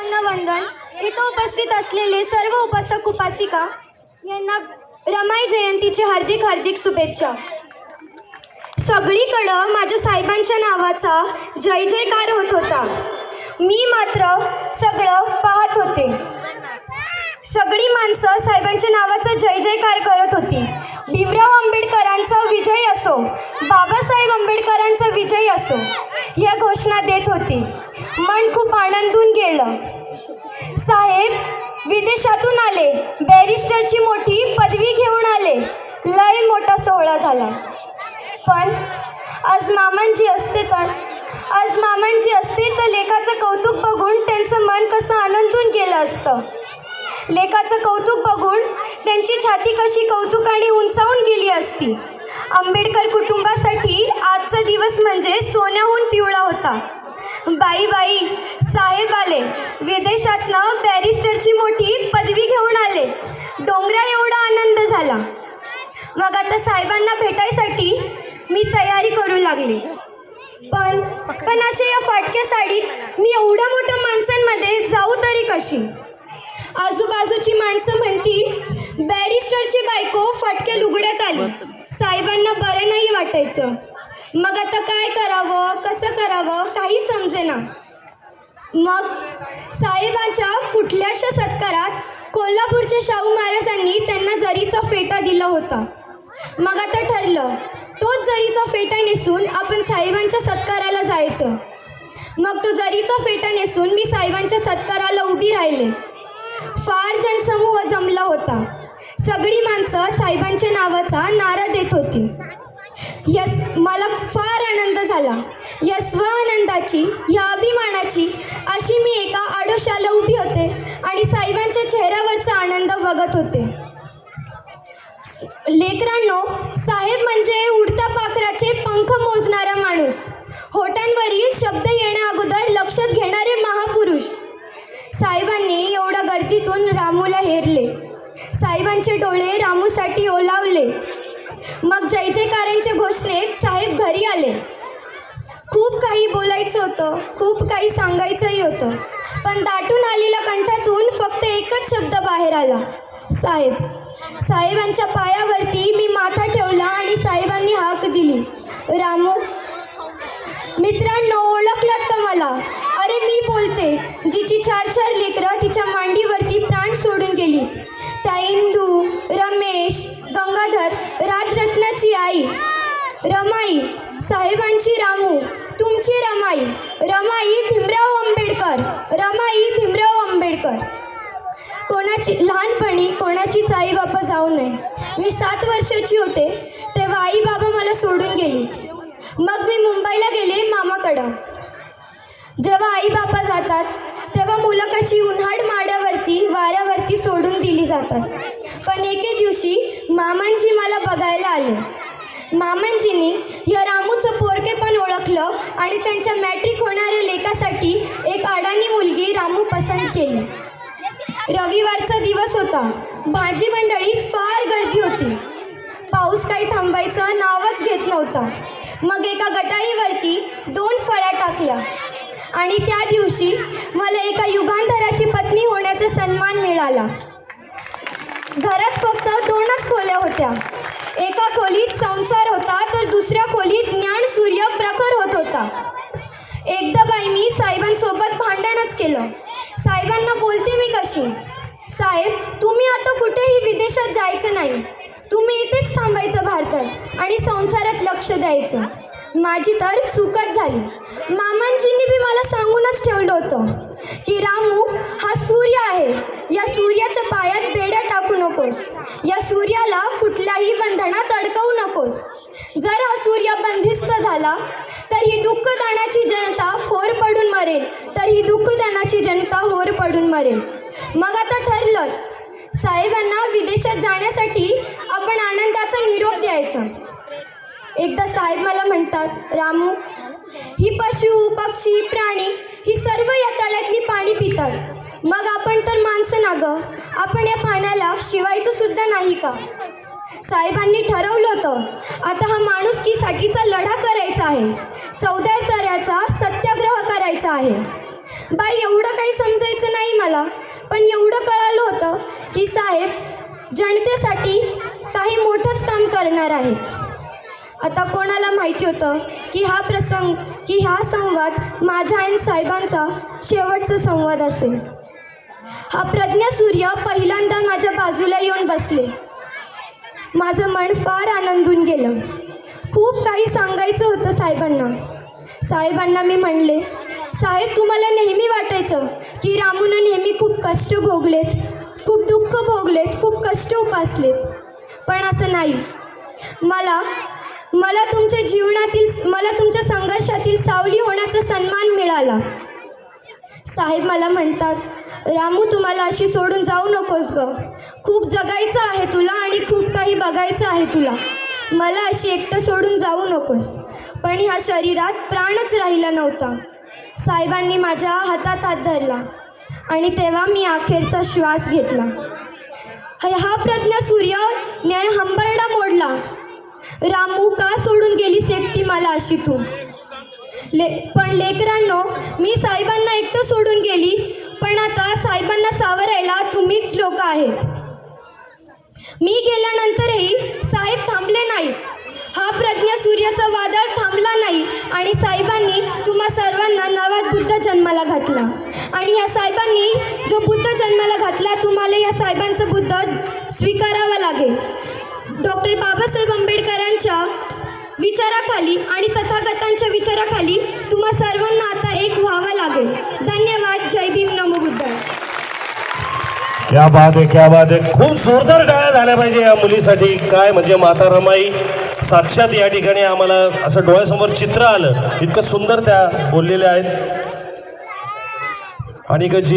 सर्वांना वंदन. इथं उपस्थित असलेले सर्व उपासक उपासिका यांना रमाई जयंतीची हार्दिक हार्दिक शुभेच्छा. सगळीकडं माझ्या साहेबांच्या नावाचा जय जयकार होत होता. मी मात्र सगळं पाहत होते. सगळी माणसं साहेबांच्या नावाचा जय जयकार करत होती. भीमराव आंबेडकरांचा विजय असो, बाबासाहेब आंबेडकरांचा विजय असो, या घोषणा देत होती. मन खूप आनंदून गेलं. साहेब विदेशातून आले, बॅरिस्टरची मोठी पदवी घेऊन आले. लय मोठा सोहळा झाला. पण आज मामांजी असते तर लेखाचं कौतुक बघून त्यांचं मन कसं आनंदून गेलं असतं. लेखाचं कौतुक बघून त्यांची छाती कशी कौतुकाने उंचावून गेली असती. आंबेडकर कुटुंबासाठी आजचा दिवस म्हणजे सोन्याहून पिवळा होता. बाई बाई, साहेब आले, विदेशातनं बॅरिस्टरची मोठी पदवी घेऊन आले. डोंगरा एवढा आनंद झाला. मग आता साहेबांना भेटायसाठी मी तयारी करू लागले. पण अशा या फाटक्या साडीत मी एवढ्या मोठ्या माणसांमध्ये जाऊ तरी कशी? आजूबाजूची माणसं म्हणतील, बॅरिस्टरची बायको फाटक्या लुगड्यात आली. साहेबांना बरं नाही वाटायचं. मग आता काय करावं, कसं करावं काही समजेना. मग साहेबांच्या कुठल्याशा सत्कारात कोल्हापूरच्या शाहू महाराजांनी त्यांना जरीचा फेटा दिला होता. मग आता ठरलं, तोच जरीचा फेटा नेसून आपण साहेबांच्या सत्काराला जायचं. मग तो जरीचा फेटा नेसून मी साहेबांच्या सत्काराला उभी राहिले. फार जनसमूह जमला होता. सगळी माणसं साहेबांच्या नावाचा नारा देत होती. मला फार आनंद झाला. या स्वानंदाची, या अभिमानाची अशी मी एका आडोशाला उभी होते आणि साहेबांच्या चेहऱ्यावरचा आनंद बघत होते. लेकरांनो, साहेब म्हणजे उडत्या पाखराचे पंख मोजणारा माणूस, होटांवरील शब्द येण्या अगोदर लक्षात घेणारे महापुरुष. साहेबांनी एवढ्या गर्दीतून रामूला हेरले. साहेबांचे डोळे रामूसाठी ओलावले. मग जय जयकारांच्या घोषणेत साहेब घरी आले. खूप काही बोलायचं होतं, खूप काही सांगायचंही होतं, पण दाटून आलेल्या कंठातून फक्त एकच शब्द बाहेर आला, साहेब. साहेबांच्या पायावरती मी माथा ठेवला आणि साहेबांनी हाक दिली, रामू. मित्रांनो, ओळखलात का मला? अरे मी बोलते, जिची 4 लेकरं तिच्या मांडीवरती प्राण सोडून गेली. त्या इंदू, रमेश, गंगाधर, राजरत्नाची आई रमाई, साहेबांची रामू, तुमची रमाई, रमाई भीमराव आंबेडकर, रमाई भीमराव आंबेडकर. लहानपणी कोणाचीच आई बाबा जाऊ नये. मी 7 वर्षाची होते तेव्हा आई बाबा मला सोडून गेली. मग मी मुंबईला गेले मामाकडं. जेव्हा आई बाबा जातात तेव्हा मुलं कशी उन्हाळ माड्यावरती वाऱ्यावरती सोडून दिली जातात. पण एके दिवशी मामांजी मला बघायला आले. मामांजींनी या रामूचं पोरकेपण ओळखलं आणि त्यांच्या मॅट्रिक होणाऱ्या लेकासाठी एक अडाणी मुलगी रामू पसंत केली. रविवारचा दिवस होता. भाजी मंडळीत फार गर्दी होती. पाऊस काही थांबायचं नावच घेत नव्हता. मग एका गटारीवरती 2 फळ्या टाकल्या आणि त्या दिवशी मला एका युगांधराची पत्नी होण्याचा सन्मान मिळाला. घरात फक्त 2च खोल्या होत्या. एका खोलीत संसार होता तर दुसऱ्या खोलीत ज्ञान सूर्य प्रखर होत होता. एकदा बाई मी साहेबांसोबत भांडणच केलं. साहेबांना बोलते मी कशी, साहेब तुम्ही आता कुठेही विदेशात जायचं नाही, तुम्ही इथेच थांबायचं भारतात आणि संसारात लक्ष द्यायचं. माझी तर चूकच झाली. मामांजींनी बी मला सांगूनच ठेवलं होतं की रामू हा सूर्य आहे, या सूर्याच्या पायात बेड्या टाकू नकोस, या सूर्याला कुठल्याही बंधनात अडकवू नकोस. जर हा सूर्य बंदिस्त झाला तर ही दुःखदानाची जनता होर पडून मरेल, तर ही दुःखदानाची जनता होर पडून मरेल. मग आता ठरलंच, साहेबांना विदेशात जाण्यासाठी आपण आनंदाचा निरोप द्यायचा. एकदा साहेब मला म्हणतात, रामू ही पशु पक्षी प्राणी ही सर्व या तळ्यातली पाणी पितात. मग आपण तर माणसं ना गं, आपण या पाण्याला शिवायचं सुद्धा नाही का? साहेबांनी ठरवलं होतं, आता हा माणुसकीसाठीचा लढा करायचा आहे, 14 तऱ्याचा सत्याग्रह करायचा आहे. बाई एवढं काही समजायचं नाही कळला, पण एवढं कळालं होतं की साहेब जनतेसाठी काही मोठंच काम करणार आहेत। आता कोणाला माहिती होतं की हा संवाद माझ्या आणि साहेबांचा शेवटचा संवाद असेल। हा प्रज्ञासूर्य पहिल्यांदा माझ्या बाजूला येऊन बसले। माझं मन फार आनंदून गेलं। खूप काही सांगायचं होतं साहेबांना। साहेबांना मी म्हणले, साहेब तुम्हाला नेहमी वाटायचं की रामूनं नेहमी खूप कष्ट भोगलेत, खूप दुःख भोगलेत, खूप कष्ट उपासलेत, पण असं नाही। मला तुमच्या जीवनातील, मला तुमच्या संघर्षातील सावली होण्याचा सन्मान मिळाला। साहेब मला म्हणतात, रामू तुम्हाला अशी सोडून जाऊ नकोस ग, खूप जगायचं आहे तुला आणि खूप काही बघायचं आहे तुला, मला अशी एकटं सोडून जाऊ नकोस। पण ह्या शरीरात प्राणच राहिला नव्हता। साहेबांनी माझ्या हातात हात धरला आणि तेव्हा मी अखेरचा श्वास घेतला। हा प्रज्ञासूर्यने हंबरडा मोडला। रामू का सोडून गेलीस एकटी मला अशी तू? पण लेकरांनो, मी साहेबांना एकटं सोडून गेली, पण आता साहेबांना सावरायला तुम्हीच लोक आहेत। मी गेल्यानंतरही साहेब थांबले नाहीत। हा प्रज्ञासूर्याचा वादळ थांबला नाही आणि साहेबांनी तुम्हा सर्वांना नवा बुद्ध जन्माला घातला। आणि या साहेबांनी जो बुद्ध जन्माला घातला, तुम्हाला या साहेबांचा बुद्ध स्वीकारावा लागेल। डॉक्टर बाबासाहेब आंबेडकरांच्या विचाराखाली आणि तथागतांच्या विचाराखाली तुम्हा सर्वांना आता एक व्हावं लागेल। धन्यवाद। जय भीम, नमो बुद्धाय। क्या बात आहे, क्या बात आहे। खूप जोरदार टाळ्या झाल्या पाहिजे या मुलीसाठी। काय म्हणजे माता रमाई साक्षात या ठिकाणी आम्हाला असं डोळ्यासमोर चित्र आलं, इतकं सुंदर त्या बोललेल्या आहेत। आणि जी